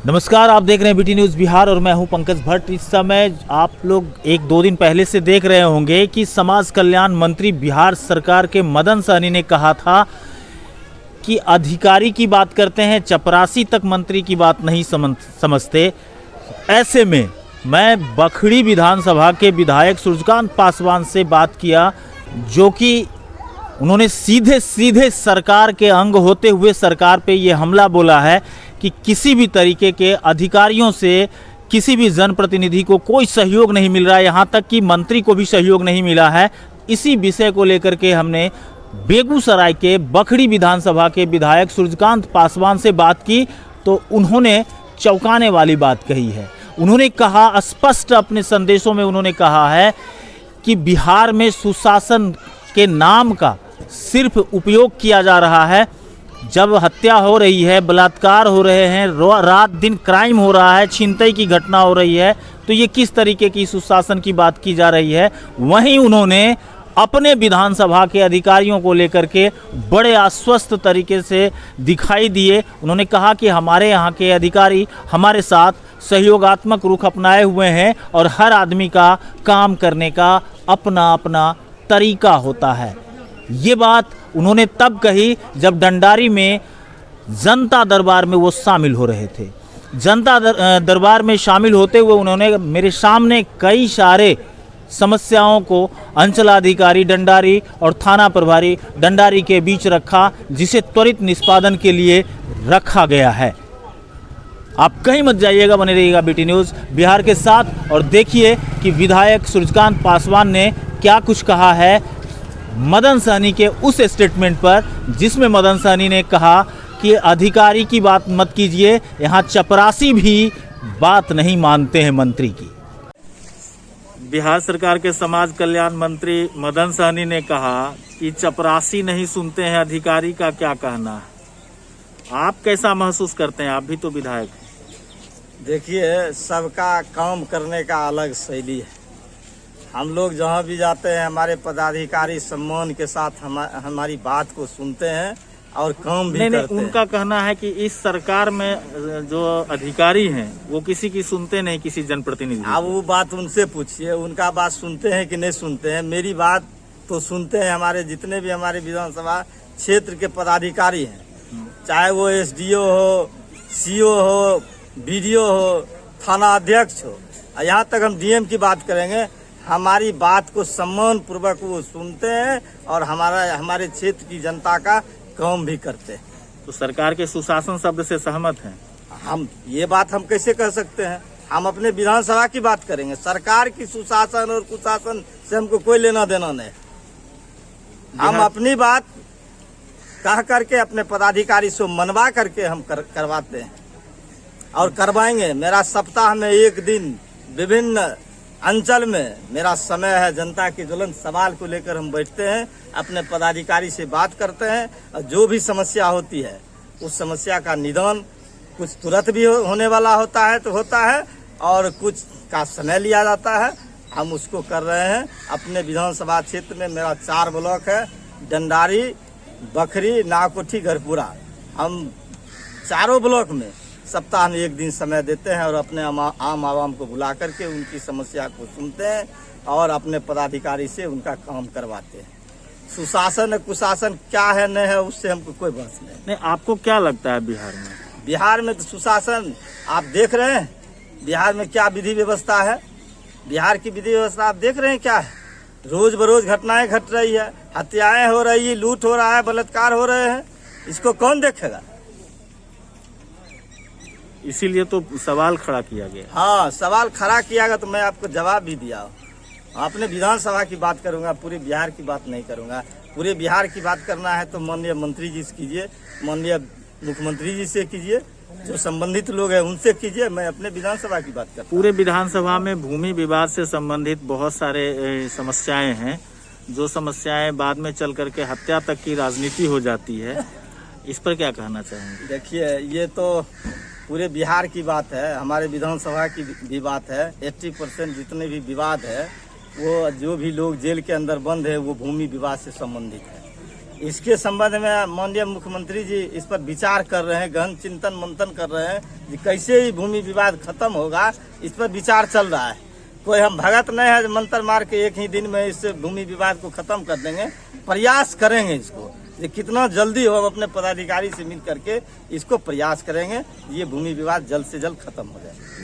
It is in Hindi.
नमस्कार, आप देख रहे हैं बीटी न्यूज़ बिहार और मैं हूं पंकज भट्ट। इस समय आप लोग एक दो दिन पहले से देख रहे होंगे कि समाज कल्याण मंत्री बिहार सरकार के मदन सहनी ने कहा था कि अधिकारी की बात करते हैं, चपरासी तक मंत्री की बात नहीं समझते। ऐसे में मैं बखरी विधानसभा के विधायक सूर्यकांत पासवान से बात किया, जो कि उन्होंने सीधे सीधे सरकार के अंग होते हुए सरकार पे ये हमला बोला है कि किसी भी तरीके के अधिकारियों से किसी भी जनप्रतिनिधि को कोई सहयोग नहीं मिल रहा है, यहाँ तक कि मंत्री को भी सहयोग नहीं मिला है। इसी विषय को लेकर के हमने बेगूसराय के बखरी विधानसभा के विधायक सूर्यकांत पासवान से बात की, तो उन्होंने चौंकाने वाली बात कही है। उन्होंने कहा, स्पष्ट अपने संदेशों में उन्होंने कहा है कि बिहार में सुशासन के नाम का सिर्फ उपयोग किया जा रहा है। जब हत्या हो रही है, बलात्कार हो रहे हैं, रात दिन क्राइम हो रहा है, छिनतई की घटना हो रही है, तो ये किस तरीके की सुशासन की बात की जा रही है। वहीं उन्होंने अपने विधानसभा के अधिकारियों को लेकर के बड़े आश्वस्त तरीके से दिखाई दिए। उन्होंने कहा कि हमारे यहाँ के अधिकारी हमारे साथ सहयोगात्मक रुख अपनाए हुए हैं और हर आदमी का काम करने का अपना अपना तरीका होता है। ये बात उन्होंने तब कही जब डंडारी में जनता दरबार में वो शामिल हो रहे थे। जनता दरबार में शामिल होते हुए उन्होंने मेरे सामने कई सारे समस्याओं को अंचलाधिकारी डंडारी और थाना प्रभारी डंडारी के बीच रखा, जिसे त्वरित निष्पादन के लिए रखा गया है। आप कहीं मत जाइएगा, बने रहिएगा बीटी न्यूज़ बिहार के साथ और देखिए कि विधायक सूर्यकांत पासवान ने क्या कुछ कहा है मदन सहनी के उस स्टेटमेंट पर, जिसमें मदन सहनी ने कहा कि अधिकारी की बात मत कीजिए, यहाँ चपरासी भी बात नहीं मानते हैं मंत्री की। बिहार सरकार के समाज कल्याण मंत्री मदन सहनी ने कहा कि चपरासी नहीं सुनते हैं, अधिकारी का क्या कहना है। आप कैसा महसूस करते हैं? आप भी तो विधायक हैं। देखिए, सबका काम करने का अलग शैली है। हम लोग जहाँ भी जाते हैं, हमारे पदाधिकारी सम्मान के साथ हमारी बात को सुनते हैं और काम भी करते हैं। उनका कहना है कि इस सरकार में जो अधिकारी हैं वो किसी की सुनते नहीं, किसी जनप्रतिनिधि। अब वो बात उनसे पूछिए, उनका बात सुनते हैं कि नहीं सुनते हैं। मेरी बात तो सुनते हैं। हमारे जितने भी हमारे विधानसभा क्षेत्र के पदाधिकारी हैं, चाहे वो SDO हो, CO हो, BDO हो, थाना अध्यक्ष हो, यहाँ तक हम DM की बात करेंगे, हमारी बात को सम्मान पूर्वक वो सुनते हैं और हमारे क्षेत्र की जनता का काम भी करते हैं। तो सरकार के सुशासन शब्द से सहमत हैं? हम ये बात हम कैसे कह सकते हैं? हम अपने विधानसभा की बात करेंगे। सरकार की सुशासन और कुशासन से हमको कोई लेना देना नहीं। हम अपनी बात कह करके अपने पदाधिकारी से मनवा करके हम करवाते हैं और करवाएंगे। मेरा सप्ताह में एक दिन विभिन्न अंचल में मेरा समय है। जनता के ज्वलंत सवाल को लेकर हम बैठते हैं, अपने पदाधिकारी से बात करते हैं और जो भी समस्या होती है उस समस्या का निदान कुछ तुरंत भी होने वाला होता है तो होता है और कुछ का समय लिया जाता है। हम उसको कर रहे हैं। अपने विधानसभा क्षेत्र में मेरा 4 ब्लॉक है, डंडारी, बखरी, नावकोठी, घरपुरा। हम चारों ब्लॉक में सप्ताह में एक दिन समय देते हैं और अपने आम आवाम को बुला करके उनकी समस्या को सुनते हैं और अपने पदाधिकारी से उनका काम करवाते हैं। सुशासन कुशासन क्या है नहीं है उससे हमको कोई बहस नहीं। आपको क्या लगता है बिहार में? बिहार में तो सुशासन आप देख रहे हैं। बिहार में क्या विधि व्यवस्था है? बिहार की विधि व्यवस्था आप देख रहे हैं क्या है? रोज बरोज घटनाएं घट रही है, हत्याएं हो रही है, लूट हो रहा है, बलात्कार हो रहे हैं। इसको कौन देखेगा? इसीलिए तो सवाल खड़ा किया गया। हाँ, सवाल खड़ा किया गया तो मैं आपको जवाब भी दिया। अपने विधानसभा की बात करूंगा, पूरे बिहार की बात नहीं करूंगा। पूरे बिहार की बात करना है तो माननीय मंत्री जी से कीजिए, माननीय मुख्यमंत्री जी से कीजिए, जो संबंधित लोग हैं उनसे कीजिए। मैं अपने विधानसभा की बात करता हूं। पूरे विधानसभा में भूमि विवाद से संबंधित बहुत सारे समस्याएं हैं, जो समस्याएं बाद में चल करके हत्या तक की राजनीति हो जाती है। इस पर क्या कहना चाहेंगे? देखिए, ये तो पूरे बिहार की बात है, हमारे विधानसभा की भी बात है। 80% जितने भी विवाद है, वो जो भी लोग जेल के अंदर बंद है वो भूमि विवाद से संबंधित है। इसके संबंध में माननीय मुख्यमंत्री जी इस पर विचार कर रहे हैं, गहन चिंतन मंथन कर रहे हैं कि कैसे ही भूमि विवाद खत्म होगा, इस पर विचार चल रहा है। कोई हम भगत नहीं है मंत्र मार के एक ही दिन में इस भूमि विवाद को खत्म कर देंगे। प्रयास करेंगे इसको, ये कितना जल्दी हो हम अपने पदाधिकारी से मिल करके इसको प्रयास करेंगे, ये भूमि विवाद जल्द से जल्द खत्म हो जाए।